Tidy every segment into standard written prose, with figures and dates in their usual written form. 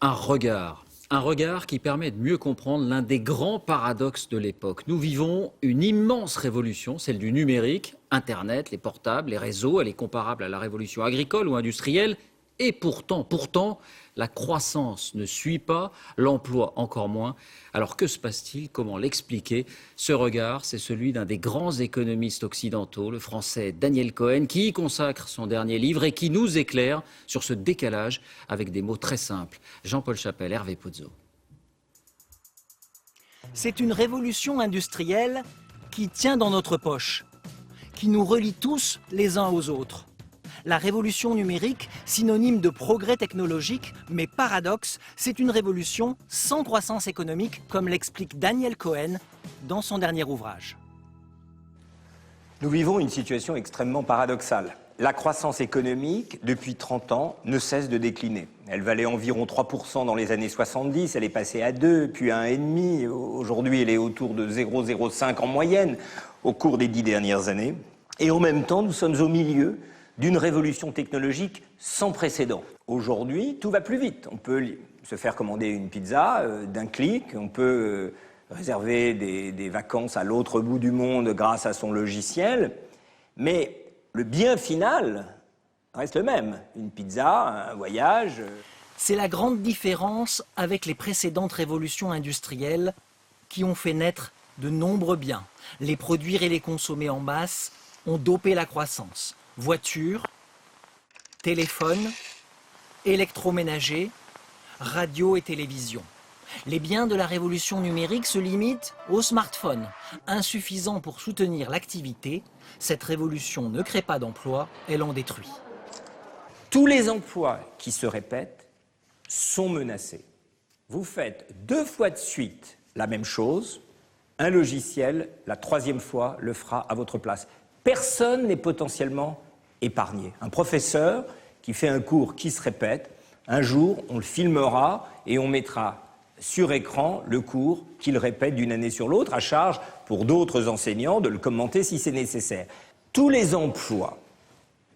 Un regard. Un regard qui permet de mieux comprendre l'un des grands paradoxes de l'époque. Nous vivons une immense révolution, celle du numérique, Internet, les portables, les réseaux. Elle est comparable à la révolution agricole ou industrielle. Et pourtant, la croissance ne suit pas, l'emploi encore moins. Alors que se passe-t-il? Comment l'expliquer? Ce regard, c'est celui d'un des grands économistes occidentaux, le français Daniel Cohen, qui y consacre son dernier livre et qui nous éclaire sur ce décalage avec des mots très simples. Jean-Paul Chapelle, Hervé Pozzo. C'est une révolution industrielle qui tient dans notre poche, qui nous relie tous les uns aux autres. La révolution numérique, synonyme de progrès technologique, mais paradoxe, c'est une révolution sans croissance économique, comme l'explique Daniel Cohen dans son dernier ouvrage. Nous vivons une situation extrêmement paradoxale. La croissance économique, depuis 30 ans, ne cesse de décliner. Elle valait environ 3% dans les années 70, elle est passée à 2, puis à 1,5. Aujourd'hui, elle est autour de 0,05 en moyenne au cours des 10 dernières années. Et en même temps, nous sommes au milieu d'une révolution technologique sans précédent. Aujourd'hui, tout va plus vite. On peut se faire commander une pizza d'un clic, on peut réserver des vacances à l'autre bout du monde grâce à son logiciel, mais le bien final reste le même. Une pizza, un voyage. C'est la grande différence avec les précédentes révolutions industrielles qui ont fait naître de nombreux biens. Les produire et les consommer en masse ont dopé la croissance. Voitures, téléphones, électroménager, radio et télévision. Les biens de la révolution numérique se limitent aux smartphones. Insuffisants pour soutenir l'activité, cette révolution ne crée pas d'emplois, elle en détruit. Tous les emplois qui se répètent sont menacés. Vous faites 2 fois de suite la même chose, un logiciel, la 3e fois, le fera à votre place. Personne n'est potentiellement épargné. Un professeur qui fait un cours qui se répète, un jour, on le filmera et on mettra sur écran le cours qu'il répète d'une année sur l'autre, à charge pour d'autres enseignants de le commenter si c'est nécessaire. Tous les emplois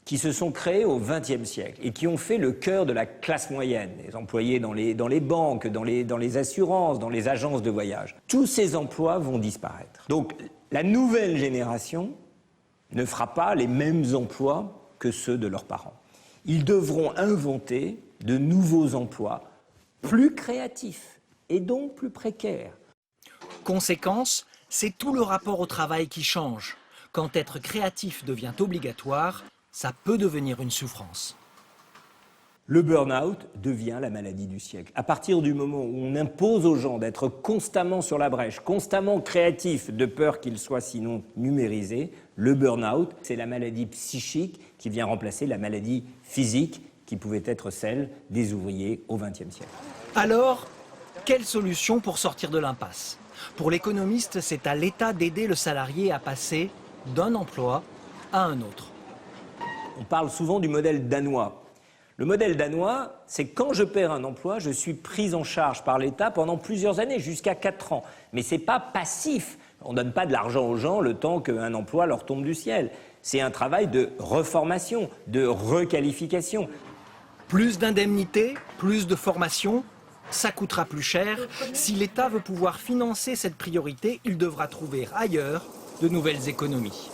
qui se sont créés au XXe siècle et qui ont fait le cœur de la classe moyenne, les employés dans les banques, dans les assurances, dans les agences de voyage, tous ces emplois vont disparaître. Donc la nouvelle génération ne fera pas les mêmes emplois que ceux de leurs parents. Ils devront inventer de nouveaux emplois plus créatifs et donc plus précaires. Conséquence, c'est tout le rapport au travail qui change. Quand être créatif devient obligatoire, ça peut devenir une souffrance. Le burn-out devient la maladie du siècle. À partir du moment où on impose aux gens d'être constamment sur la brèche, constamment créatifs, de peur qu'ils soient sinon numérisés, le burn-out, c'est la maladie psychique qui vient remplacer la maladie physique qui pouvait être celle des ouvriers au XXe siècle. Alors, quelle solution pour sortir de l'impasse? Pour l'économiste, c'est à l'État d'aider le salarié à passer d'un emploi à un autre. On parle souvent du modèle danois. Le modèle danois, c'est quand je perds un emploi, je suis pris en charge par l'État pendant plusieurs années, jusqu'à 4 ans. Mais ce n'est pas passif. On ne donne pas de l'argent aux gens le temps qu'un emploi leur tombe du ciel. C'est un travail de reformation, de requalification. Plus d'indemnités, plus de formation, ça coûtera plus cher. Si l'État veut pouvoir financer cette priorité, il devra trouver ailleurs de nouvelles économies.